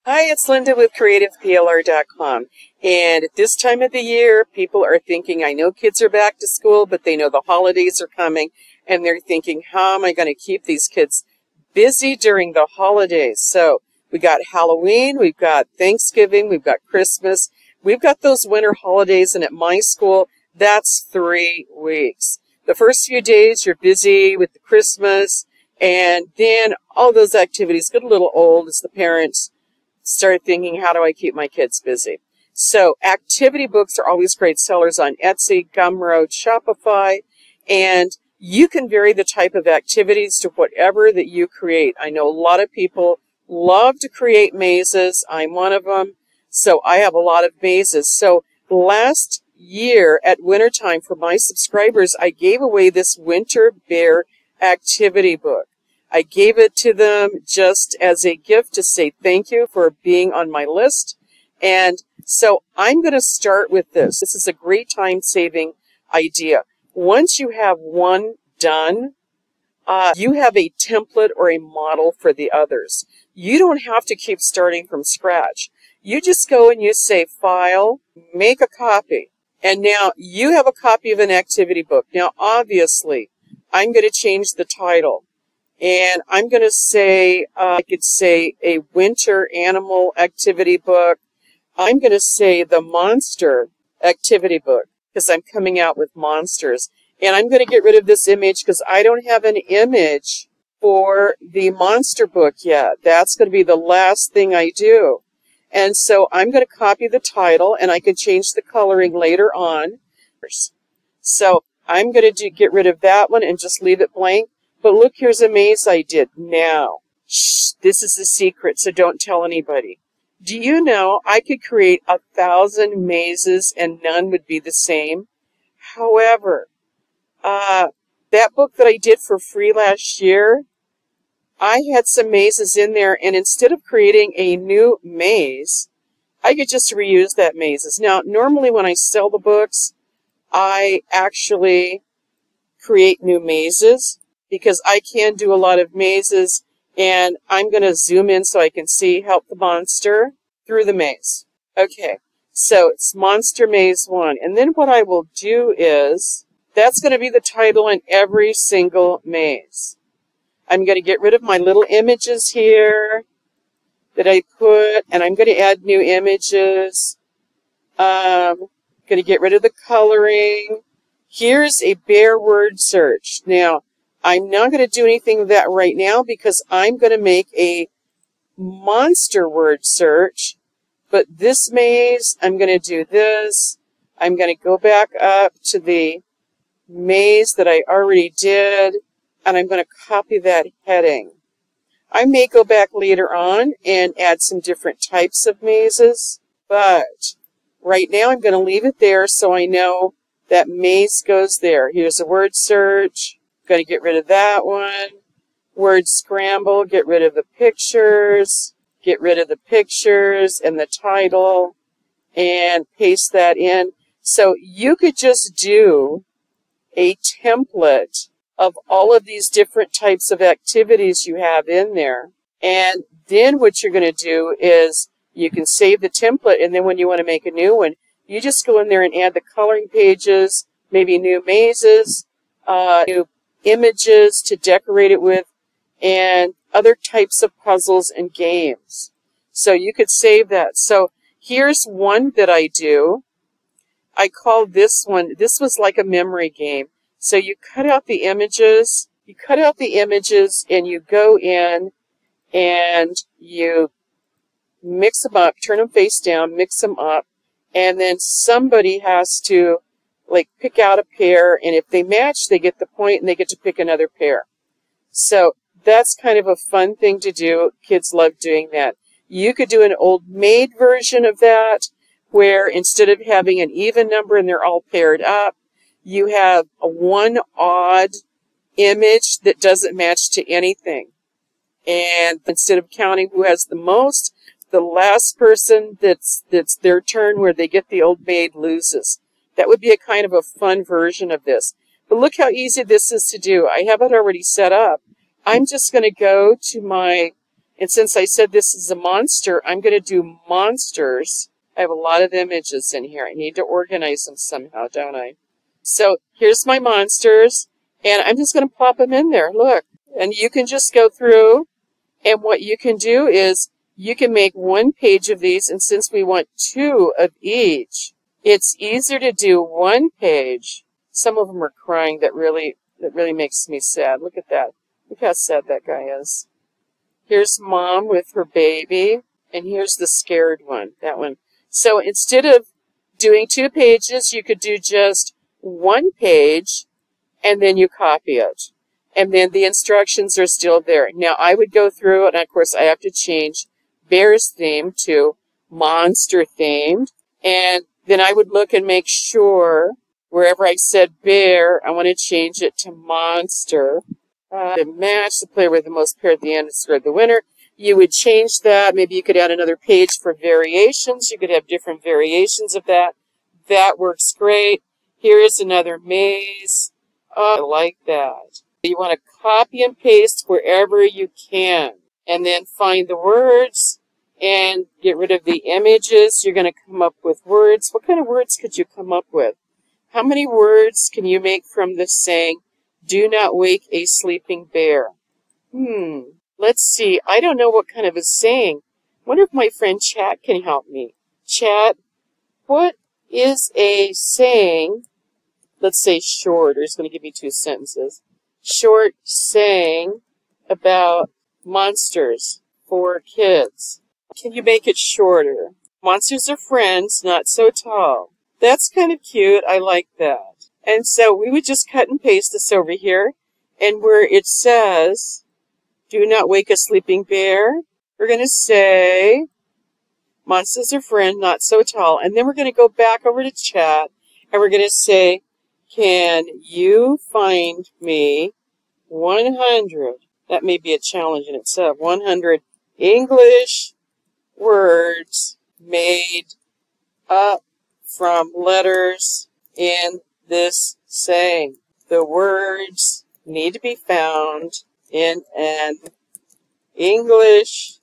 Hi, it's Linda with CreativePLR.com. And at this time of the year, people are thinking, I know kids are back to school, but they know the holidays are coming, and they're thinking, how am I going to keep these kids busy during the holidays? So we got Halloween, we've got Thanksgiving, we've got Christmas, we've got those winter holidays, and at my school, that's 3 weeks. The first few days, you're busy with the Christmas, and then all those activities get a little old as the parents start thinking, how do I keep my kids busy? So activity books are always great sellers on Etsy, Gumroad, Shopify, and you can vary the type of activities to whatever that you create. I know a lot of people love to create mazes. I'm one of them. So I have a lot of mazes. So last year at wintertime for my subscribers, I gave away this Winter Bear activity book. I gave it to them just as a gift to say thank you for being on my list. And so I'm going to start with this. This is a great time-saving idea. Once you have one done, you have a template or a model for the others. You don't have to keep starting from scratch. You just go and you say, File, make a copy. And now you have a copy of an activity book. Now, obviously, I'm going to change the title. And I'm going to say, I could say a winter animal activity book. I'm going to say the monster activity book because I'm coming out with monsters. And I'm going to get rid of this image because I don't have an image for the monster book yet. That's going to be the last thing I do. And so I'm going to copy the title, and I can change the coloring later on. So I'm going to get rid of that one and just leave it blank. But look, here's a maze I did. Now, shh, this is a secret, so don't tell anybody. Do you know I could create 1,000 mazes and none would be the same? However, that book that I did for free last year, I had some mazes in there, and instead of creating a new maze, I could just reuse that mazes. Now, normally when I sell the books, I actually create new mazes, because I can do a lot of mazes, and I'm going to zoom in so I can see Help the Monster through the maze. Okay, so it's Monster Maze 1. And then what I will do is, that's going to be the title in every single maze. I'm going to get rid of my little images here that I put, and I'm going to add new images. Going to get rid of the coloring. Here's a bear word search. Now, I'm not going to do anything with that right now because I'm going to make a monster word search. But this maze, I'm going to do this. I'm going to go back up to the maze that I already did, and I'm going to copy that heading. I may go back later on and add some different types of mazes, but right now I'm going to leave it there so I know that maze goes there. Here's a word search. Going to get rid of that one. Word scramble, get rid of the pictures, get rid of the pictures and the title, and paste that in. So you could just do a template of all of these different types of activities you have in there. And then what you're going to do is you can save the template, and then when you want to make a new one, you just go in there and add the coloring pages, maybe new mazes, new images to decorate it with, and other types of puzzles and games. So you could save that. So here's one that I do. I call this one, this was like a memory game. So you cut out the images, and you go in and you mix them up, turn them face down, mix them up, and then somebody has to like pick out a pair, and if they match, they get the point, and they get to pick another pair. So that's kind of a fun thing to do. Kids love doing that. You could do an old maid version of that, where instead of having an even number and they're all paired up, you have a one odd image that doesn't match to anything. And instead of counting who has the most, the last person that's their turn where they get the old maid loses. That would be a kind of a fun version of this. But look how easy this is to do. I have it already set up. I'm just going to go to my And since I said this is a monster, I'm going to do monsters. I have a lot of images in here. I need to organize them somehow, don't I? So here's my monsters, and I'm just going to plop them in there. Look, and you can just go through, and what you can do is you can make one page of these, and since we want 2 of each, it's easier to do one page. Some of them are crying. That really makes me sad. Look at that. Look how sad that guy is. Here's Mom with her baby, and here's the scared one, that one. So instead of doing 2 pages, you could do just 1 page, and then you copy it. And then the instructions are still there. Now, I would go through, and of course, I have to change Bear's theme to Monster themed. And then I would look and make sure, wherever I said Bear, I want to change it to Monster. To match the player with the most pair at the end is scored the winner. You would change that. Maybe you could add another page for variations. You could have different variations of that. That works great. Here is another maze. Oh, I like that. You want to copy and paste wherever you can. And then find the words and get rid of the images. You're going to come up with words. What kind of words could you come up with? How many words can you make from this saying, "Do not wake a sleeping bear"? Let's see. I don't know what kind of a saying. I wonder if my friend Chat can help me. Chat, what is a saying? Let's say short, or he's going to give me 2 sentences. Short saying about monsters for kids. Can you make it shorter? Monsters are friends, not so tall. That's kind of cute. I like that. And so we would just cut and paste this over here. And where it says, "Do not wake a sleeping bear," we're going to say, "Monsters are friends, not so tall." And then we're going to go back over to Chat. And we're going to say, "Can you find me 100, that may be a challenge in itself, 100 English words made up from letters in this saying?" The words need to be found in an English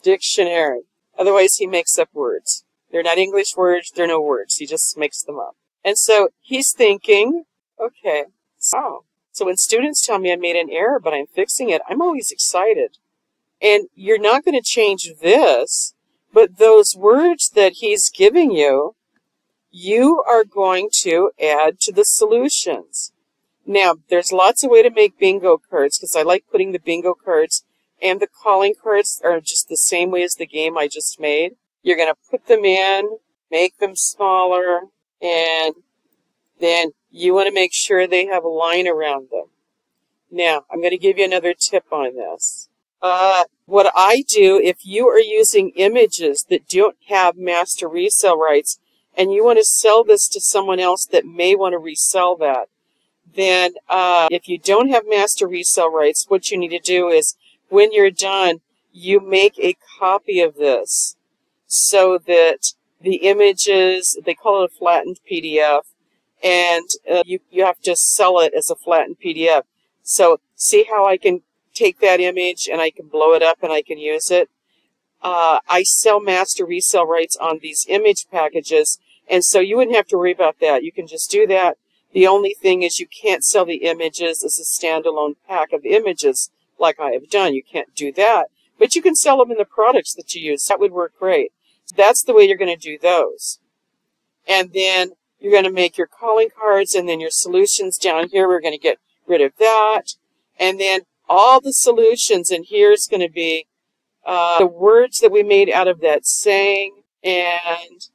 dictionary. Otherwise, he makes up words. They're not English words. They're no words. He just makes them up. And so he's thinking, okay, so when students tell me I made an error, but I'm fixing it, I'm always excited. And you're not going to change this, but those words that he's giving you, you are going to add to the solutions. Now, there's lots of ways to make bingo cards, because I like putting the bingo cards and the calling cards are just the same way as the game I just made. You're going to put them in, make them smaller, and then you want to make sure they have a line around them. Now, I'm going to give you another tip on this. What I do, if you are using images that don't have master resale rights, and you want to sell this to someone else that may want to resell that, then if you don't have master resale rights, what you need to do is, when you're done, you make a copy of this so that the images, they call it a flattened PDF, and you have to sell it as a flattened PDF. So see how I can take that image and I can blow it up and I can use it? I sell master resale rights on these image packages, and so you wouldn't have to worry about that. You can just do that. The only thing is you can't sell the images as a standalone pack of images like I have done. You can't do that. But you can sell them in the products that you use. That would work great. So that's the way you're going to do those. And then you're going to make your calling cards, and then your solutions down here, we're going to get rid of that. And then all the solutions, and here's going to be the words that we made out of that saying, and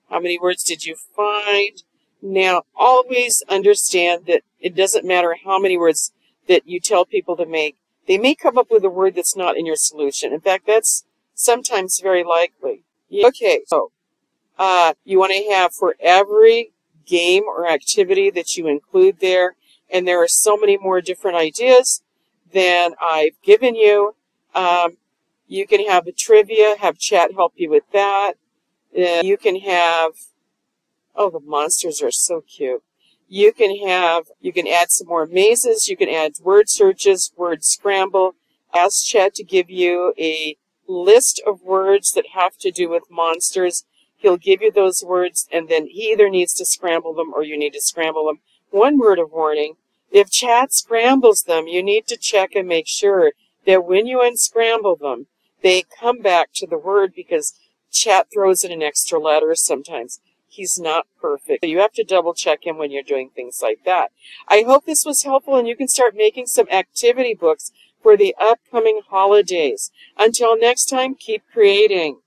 how many words did you find? Now, always understand that it doesn't matter how many words that you tell people to make. They may come up with a word that's not in your solution. In fact, that's sometimes very likely. Okay, so you want to have for every game or activity that you include there, and there are so many more different ideas than I've given you. You can have a trivia, have Chat help you with that. You can have, oh, the monsters are so cute. You can add some more mazes. You can add word searches, word scramble. Ask Chat to give you a list of words that have to do with monsters. He'll give you those words, and then he either needs to scramble them or you need to scramble them. One word of warning, if chat scrambles them, you need to check and make sure that when you unscramble them, they come back to the word, because chat throws in an extra letter sometimes. He's not perfect. So you have to double check him when you're doing things like that. I hope this was helpful and you can start making some activity books for the upcoming holidays. Until next time, keep creating.